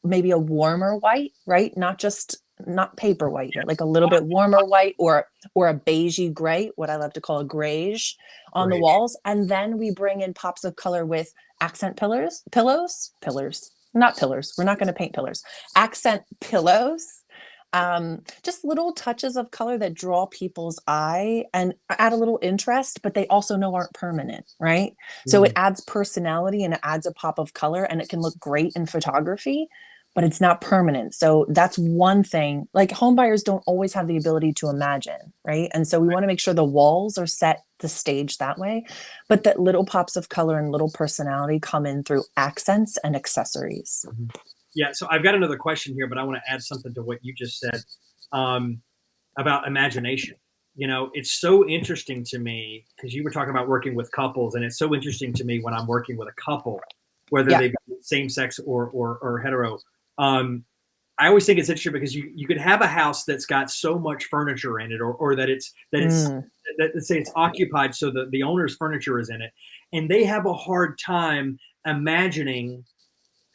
maybe a warmer white, right? Not paper white here, like a little bit warmer white or a beigey gray, what I love to call a greige on the great. walls. And then we bring in pops of color with accent pillars, not pillars. We're not going to paint pillars. Accent pillows. Just little touches of color that draw people's eye and add a little interest, but they also know aren't permanent, right? So it Mhm. adds personality and it adds a pop of color and it can look great in photography, but it's not permanent. So that's one thing. Like home buyers don't always have the ability to imagine, right? And so we want to make sure the walls are set the stage that way, but that little pops of color and little personality come in through accents and accessories. Mhm. Yeah, so I've got another question here, but I want to add something to what you just said um, about imagination. It's so interesting to me because you were talking about working with couples, and it's so interesting to me when I'm working with a couple, whether Yeah. they be same sex or hetero. I always think it's interesting because you could have a house that's got so much furniture in it, or Mm. that let's say it's occupied, so the owner's furniture is in it, and they have a hard time imagining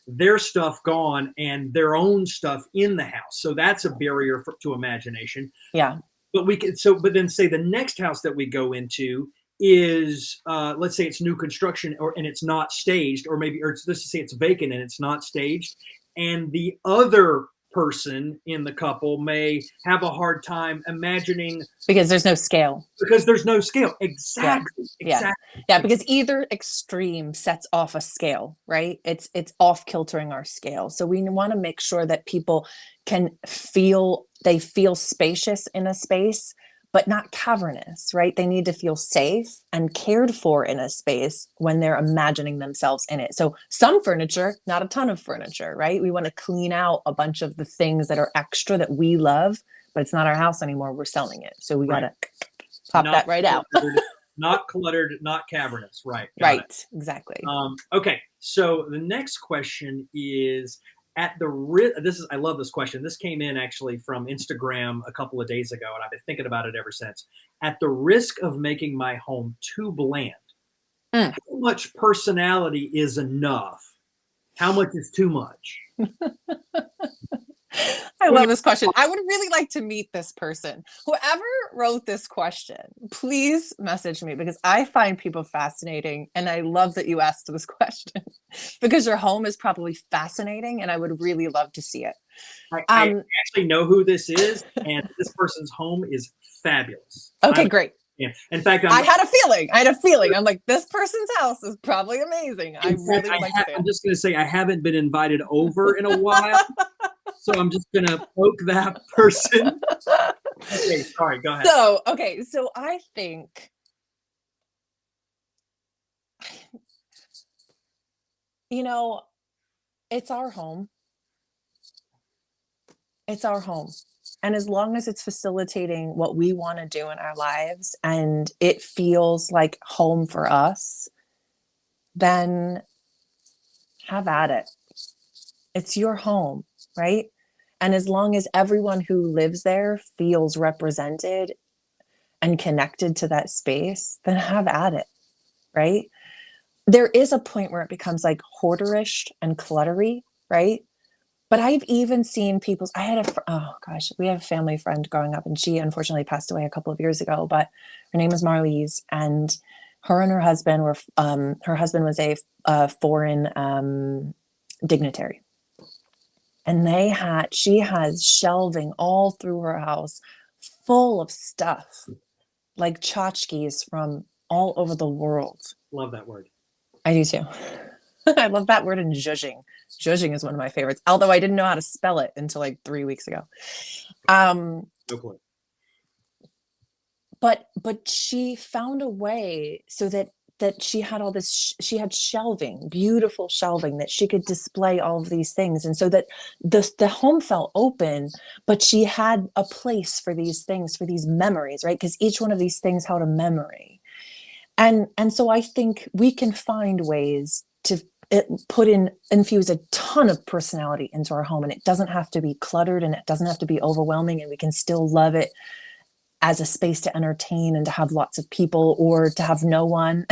their stuff gone and their own stuff in the house. So that's a barrier to imagination. Yeah. But but then say the next house that we go into is, let's say it's new construction and it's not staged, or let's just say it's vacant and it's not staged. And the other person in the couple may have a hard time imagining Because there's no scale. because there's no scale. Yeah. Exactly. Yeah. Exactly. Yeah, because either extreme sets off a scale, right? It's off kiltering our scale. So we want to make sure that people they feel spacious in a space, but not cavernous, right? They need to feel safe and cared for in a space when they're imagining themselves in it. So some furniture, not a ton of furniture, right? We want to clean out a bunch of the things that are extra that we love, but it's not our house anymore. We're selling it. So we got Right. to pop Not that right out. cluttered, not cluttered, not cavernous. Right. Got it. Right, exactly. Okay, so the next question is I love this question. This came in actually from Instagram a couple of days ago, and I've been thinking about it ever since. At the risk of making my home too bland, Mm. how much personality is enough? How much is too much? I What do love this question. I would really like to meet this person. Whoever wrote this question, please message me because I find people fascinating. And I love that you asked this question because your home is probably fascinating and I would really love to see it. I actually know who this is, and this person's home is fabulous. Okay, great. Yeah. In fact, I had a feeling. I had a feeling. I'm like, this person's house is probably amazing. I really would like to see I'm it. just going to say I haven't been invited over in a while, so I'm just going to poke that person. Okay, sorry, go ahead. So I think, you know, it's our home. It's our home. And as long as it's facilitating what we want to do in our lives and it feels like home for us, then have at it. It's your home, right? And as long as everyone who lives there feels represented and connected to that space, then have at it, right? There is a point where it becomes like hoarderish and cluttery, right? But I've even seen people's oh gosh, we have a family friend growing up and she unfortunately passed away a couple of years ago, but her name is Marlies. And Her and her husband was a foreign dignitary. And she has shelving all through her house full of stuff, like tchotchkes from all over the world. Love that word. I do too. I love that word, and zhuzhing. Zhuzhing is one of my favorites, although I didn't know how to spell it until like 3 weeks ago. No clue. But she found a way so that she had all this, she had shelving, beautiful shelving, that she could display all of these things, and so that the home felt open, but she had a place for these things, for these memories, right? Because each one of these things held a memory. And so I think we can find ways to infuse a ton of personality into our home, and it doesn't have to be cluttered, and it doesn't have to be overwhelming, and we can still love it as a space to entertain and to have lots of people, or to have no one.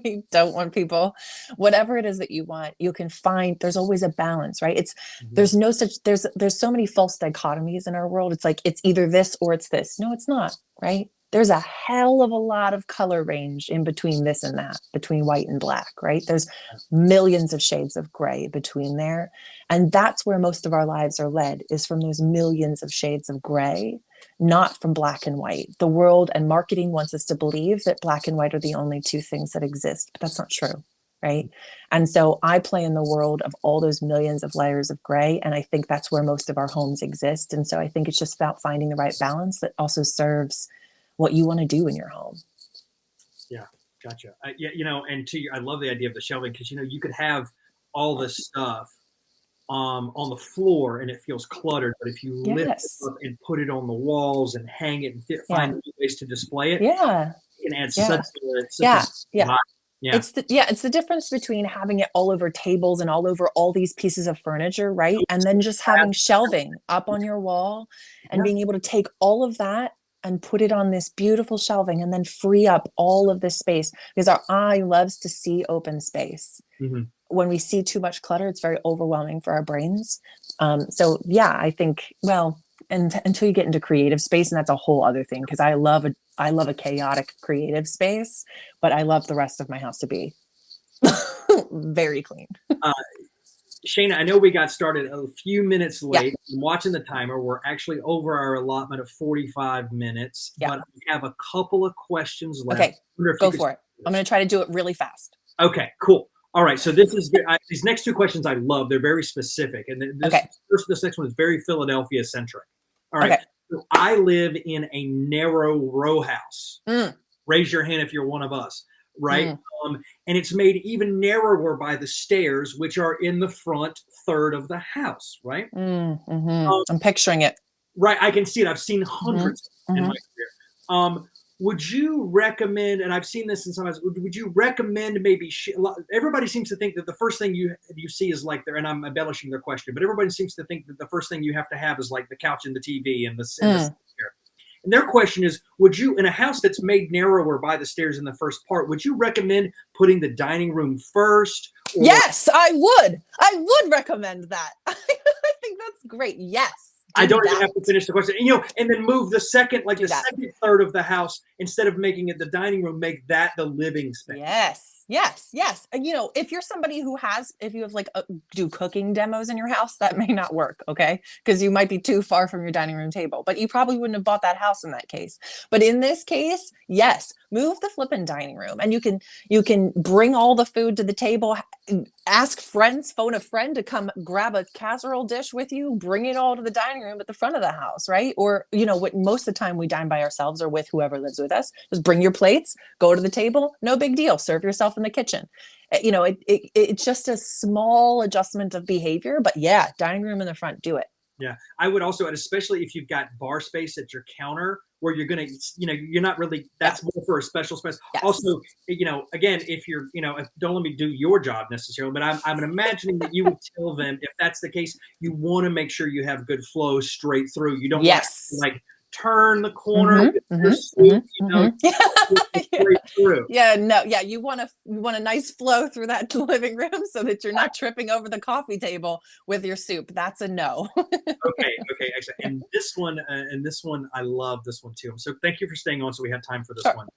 We don't want people. Whatever it is that you want, you can find. There's always a balance, right? There's no such, there's so many false dichotomies in our world. It's like it's either this or it's this. No, it's not, right? There's a hell of a lot of color range in between this and that, between white and black, right? There's millions of shades of gray between there. And that's where most of our lives are led, is from those millions of shades of gray, not from black and white. The world and marketing wants us to believe that black and white are the only two things that exist, but that's not true, right? And so I play in the world of all those millions of layers of gray, and I think that's where most of our homes exist. And so I think it's just about finding the right balance that also serves what you want to do in your home. Yeah, gotcha. Yeah, and I love the idea of the shelving, because you could have all this stuff on the floor and it feels cluttered, but if you lift it up and put it on the walls and hang it and find ways to display it, it can add such a It's the difference between having it all over tables and all over all these pieces of furniture, right? And then just having shelving up on your wall and being able to take all of that and put it on this beautiful shelving, and then free up all of this space, because our eye loves to see open space. Mm-hmm. When we see too much clutter, it's very overwhelming for our brains. So yeah, I think, and until you get into creative space, and that's a whole other thing, because I love a chaotic creative space, but I love the rest of my house to be very clean. Shana, I know we got started a few minutes late. I'm watching the timer. We're actually over our allotment of 45 minutes, but we have a couple of questions left. Okay, go for it. I'm going to try to do it really fast. Okay, cool. All right, so this is these next two questions I love. They're very specific, and this next one is very Philadelphia centric. All right, so I live in a narrow row house. Raise your hand if you're one of us, right? And it's made even narrower by the stairs, which are in the front third of the house, right? I'm picturing it. Right, I can see it. I've seen hundreds in my career. Would you recommend, and I've seen this in some houses, would you recommend maybe, everybody seems to think that the first thing you see is like and I'm embellishing their question, but everybody seems to think that the first thing you have to have is like the couch and the TV and the chair. And their question is, would you, in a house that's made narrower by the stairs in the first part, would you recommend putting the dining room first? Yes, I would. I would recommend that. I think that's great. Yes. I don't even have to finish the question. And then move the second third of the house, instead of making it the dining room, make that the living space. Yes. If you're somebody if you have do cooking demos in your house, that may not work, okay? Because you might be too far from your dining room table, but you probably wouldn't have bought that house in that case. But in this case, yes, move the flipping dining room, and you can bring all the food to the table, ask friends, phone a friend to come grab a casserole dish with you, bring it all to the dining room at the front of the house, right? Or, what most of the time we dine by ourselves or with whoever lives with us, just bring your plates, go to the table, no big deal, serve yourself in the kitchen. It's just a small adjustment of behavior, but dining room in the front, do it. Yeah, I would also add, especially if you've got bar space at your counter, where you're going to, you're not really, that's more for a special space. Yes. Also, again, if you're, don't let me do your job necessarily, but I'm imagining that you would tell them, if that's the case, you want to make sure you have good flow straight through. You don't want to turn the corner with your soup, straight through. You want a nice flow through that living room, so that you're not tripping over the coffee table with your soup. That's a no. Okay, excellent. And this one, I love this one too. So thank you for staying on, so we had time for this one.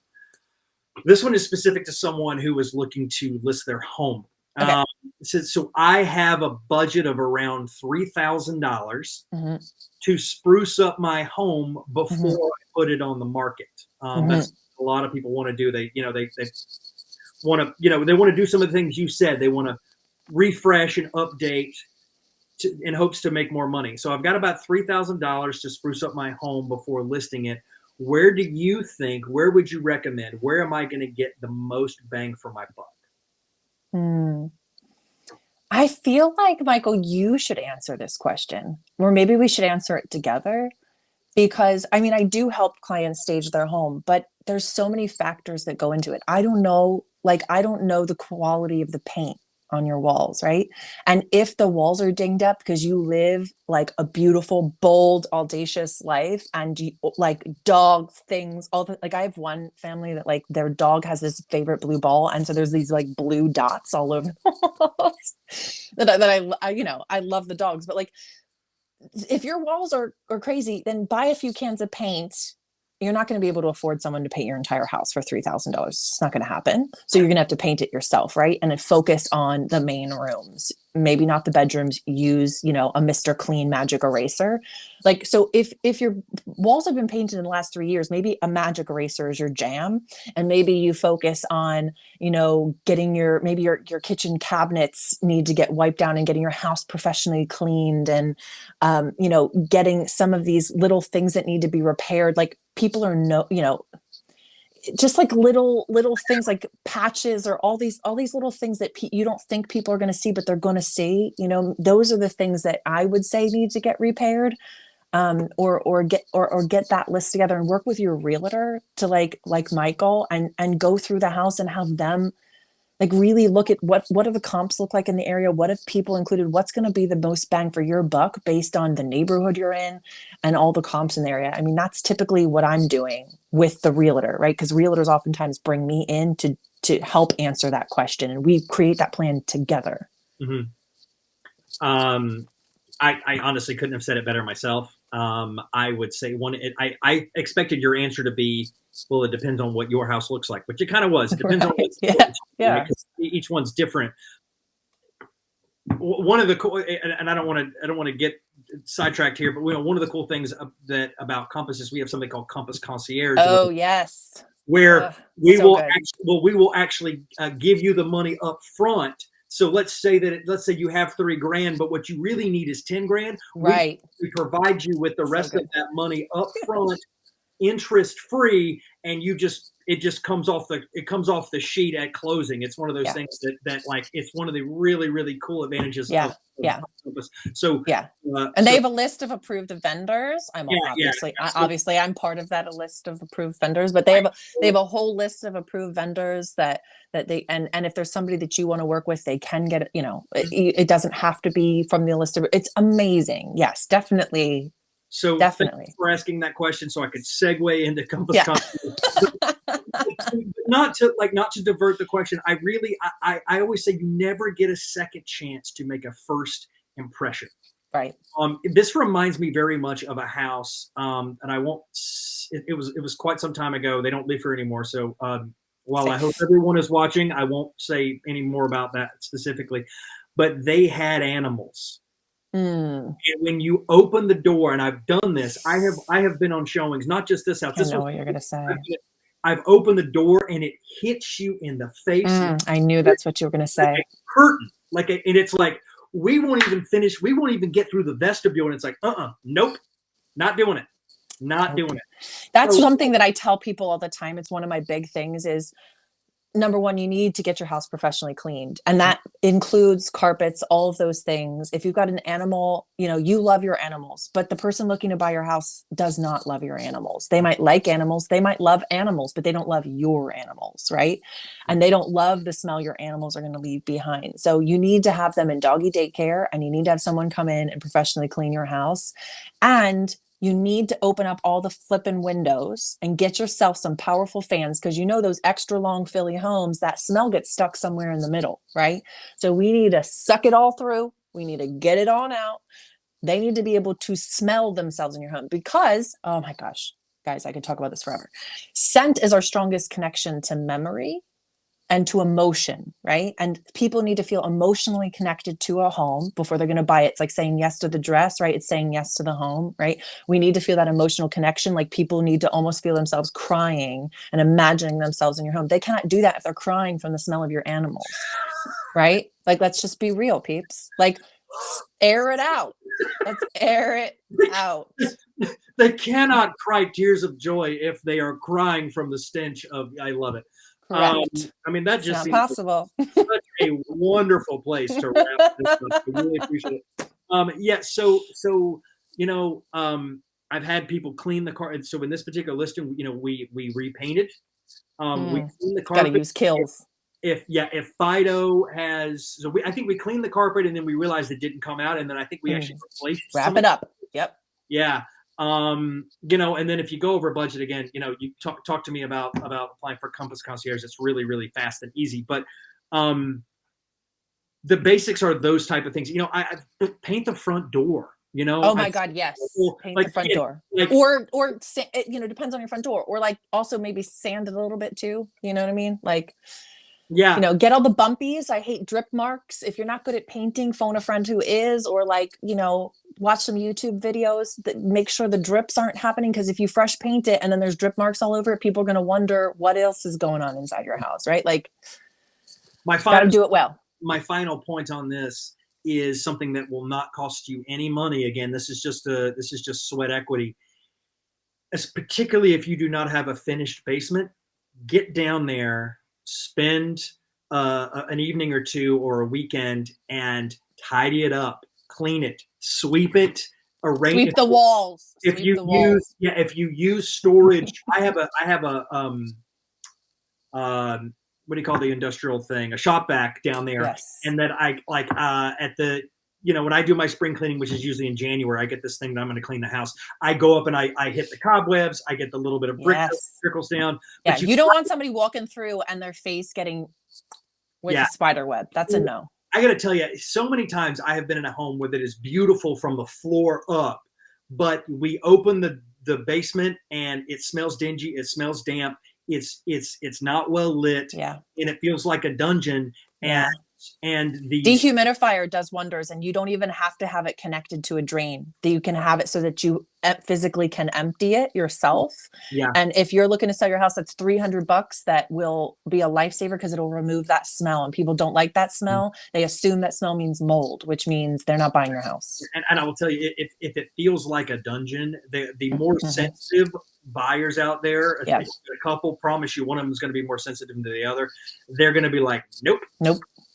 This one is specific to someone who is looking to list their home. Okay. Um, so I have a budget of around $3,000 Hmm. to spruce up my home Hmm. before I put it on the market. Hmm. That's a lot of people want to do. They want to, they want to do some of the things you said. They want to refresh and update in hopes to make more money. So I've got about $3,000 to spruce up my home before listing it. Where do you think? Where would you recommend? Where am I going to get the most bang for my buck? Hmm. I feel like, Michael, you should answer this question, or maybe we should answer it together. Because I mean, I do help clients stage their home, but there's so many factors that go into it. I don't know, like, I don't know the quality of the paint on your walls, right? And if the walls are dinged up because you live like a beautiful, bold, audacious life and you like dogs, things, all the like, I have one family that like their dog has this favorite blue ball. And so there's these like blue dots all over the walls I love the dogs, but like if your walls are crazy, then buy a few cans of paint. You're not going to be able to afford someone to paint your entire house for $3,000. It's not going to happen. So you're going to have to paint it yourself, right? And then focus on the main rooms. Maybe not the bedrooms. Use, a Mr. Clean magic eraser. Like, so if your walls have been painted in the last 3 years, maybe a magic eraser is your jam, and maybe you focus on, getting your kitchen cabinets need to get wiped down and getting your house professionally cleaned, and getting some of these little things that need to be repaired. Like people are just like little things like patches or all these little things that you don't think people are going to see, but they're going to see. Those are the things that I would say need to get repaired. Or get that list together and work with your realtor to like Michael and go through the house and have them like really look at what do the comps look like in the area, what have people included, what's going to be the most bang for your buck based on the neighborhood you're in and all the comps in the area. I mean, that's typically what I'm doing with the realtor, right? Because realtors oftentimes bring me in to help answer that question, and we create that plan together. Mm-hmm. Um, I honestly couldn't have said it better myself. I would say I expected your answer to be, well, it depends on what your house looks like, which it kind of was. It depends on Right. what's Yeah. important, right? Yeah. Because each one's different. One of the cool, and I don't want to get sidetracked here, but one of the cool things that about Compass is we have something called Compass Concierge, Oh, yes. where So good. we will actually give you the money up front. So let's say you have 3 grand, but what you really need is 10 grand. Right. We provide you with the So rest of good. that money up front, interest free, and it just comes off the sheet at closing. It's one of those Yeah. things that like it's one of the really really cool advantages Yeah. of Yeah. Compass. So Yeah. And they so have a list of approved vendors. yeah, yeah, yeah. So Obviously I'm part of that list of approved vendors, but they have a whole list of approved vendors that they and if there's somebody that you want to work with, they can get it, it doesn't have to be from the list of it's amazing. Yes, definitely. so thank you Definitely. for asking that question, so I could segue into Compass Yeah. Concierge. Not to divert the question. I always say you never get a second chance to make a first impression. Right. This reminds me very much of a house, and I won't. It was quite some time ago. They don't live here anymore. So while I hope Safe. everyone is watching, I won't say any more about that specifically. But they had animals, Mm, and when you open the door, and I've done this, I have been on showings, not just this house. I This know one, what you're gonna say. I've opened the door, and it hits you in the face I knew that's what you were gonna like a say. curtain, and it's like we won't even finish. We won't even get through the vestibule, and it's like, nope, not doing it, not doing Nope. it. That's So something that I tell people all the time. It's one of my big things is number one, you need to get your house professionally cleaned. And that includes carpets, all of those things. If you've got an animal, you love your animals, but the person looking to buy your house does not love your animals. They might like animals, they might love animals, but they don't love your animals, right? And they don't love the smell your animals are going to leave behind. So you need to have them in doggy daycare, and you need to have someone come in and professionally clean your house. And you need to open up all the flipping windows and get yourself some powerful fans, because those extra long Philly homes, that smell gets stuck somewhere in the middle, right? So we need to suck it all through. We need to get it on out. They need to be able to smell themselves in your home because, oh my gosh, guys, I could talk about this forever. Scent is our strongest connection to memory and to emotion, right? And people need to feel emotionally connected to a home before they're going to buy it. It's like saying yes to the dress, right? It's saying yes to the home, right? We need to feel that emotional connection. Like people need to almost feel themselves crying and imagining themselves in your home. They cannot do that if they're crying from the smell of your animals, right? Like, let's just be real, peeps. Like, air it out. Let's air it out. They cannot cry tears of joy if they are crying from the stench of. I love it. Correct. I mean, that It's just not seems like possible. such a wonderful place to wrap this up. I really appreciate it. Yeah. So I've had people clean the car. And so in this particular listing, we repainted. We cleaned the Got to carpet. use kills. If Fido has, so I think we cleaned the carpet and then we realized it didn't come out, and then I think we actually replaced Wrap it up. Yep. Yeah. And then if you go over budget again, you talk to me about applying for Compass Concierge. It's really, really fast and easy. But the basics are those type of things. I paint the front door. Oh my God, yes. Paint the front door. Or depends on your front door. Or like also maybe sand it a little bit too. You know what I mean? Like, yeah. Get all the bumpies. I hate drip marks. If you're not good at painting, phone a friend who is, or like, watch some YouTube videos that make sure the drips aren't happening. Because if you fresh paint it and then there's drip marks all over it, people are going to wonder what else is going on inside your house, right? Like, got to do it well. My final point on this is something that will not cost you any money. Again, this is just sweat equity. As particularly if you do not have a finished basement, get down there, spend an evening or two or a weekend and tidy it up, clean it, sweep it, arrange sweep the walls. If you use storage, I have a what do you call the industrial thing? A shop vac down there. Yes. And that I like at the when I do my spring cleaning, which is usually in January, I get this thing that I'm going to clean the house. I go up and I hit the cobwebs. I get the little bit of brick that trickles down. Yeah, you don't want somebody walking through and their face getting with the spider web. That's a no. I got to tell you, so many times I have been in a home where it is beautiful from the floor up, but we open the basement and it smells dingy. It smells damp. It's not well lit. Yeah. And it feels like a dungeon. And the dehumidifier does wonders, and you don't even have to have it connected to a drain. That you can have it so that you physically can empty it yourself. Yeah. And if you're looking to sell your house, that's $300. That will be a lifesaver because it'll remove that smell. And people don't like that smell. They assume that smell means mold, which means they're not buying your house. And I will tell you, if it feels like a dungeon, the more sensitive buyers out there, a couple, promise you one of them is going to be more sensitive than the other. They're going to be like, nope.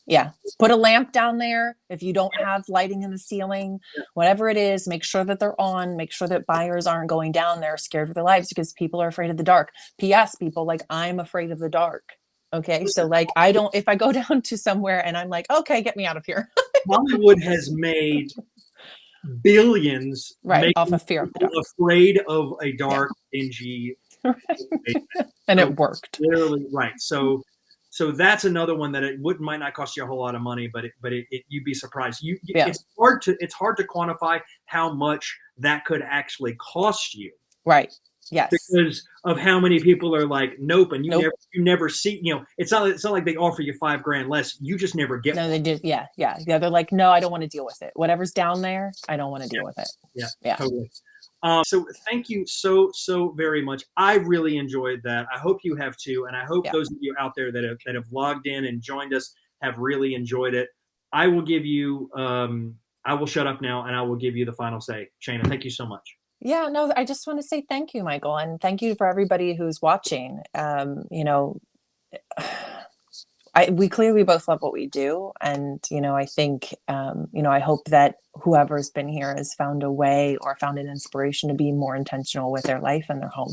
Yeah. Put a lamp down there. If you don't have lighting in the ceiling, whatever it is, make sure that they're on. Make sure that buyers aren't going down there scared for their lives because people are afraid of the dark. P.S. People, like, I'm afraid of the dark. Okay. So like, if I go down to somewhere and I'm like, okay, get me out of here. Hollywood has made billions off of fear of the dark. Afraid of a dark, dingy. And it worked. Literally. Right. So that's another one that might not cost you a whole lot of money, but you'd be surprised. It's hard to quantify how much that could actually cost you. Right. Yes. Because of how many people are like, nope, and you never see. It's not like they offer you $5,000 less. You just never get. No, they did. Yeah. They're like, no, I don't want to deal with it. Whatever's down there, I don't want to deal with it. Yeah. Totally. So thank you so very much. I really enjoyed that. I hope you have too, and I hope those of you out there that have logged in and joined us have really enjoyed it. I will give you. I will shut up now, and I will give you the final say. Shana, thank you so much. Yeah, no, I just want to say thank you, Michael, and thank you for everybody who's watching. We clearly both love what we do. And, I think, I hope that whoever's been here has found a way or found an inspiration to be more intentional with their life and their home.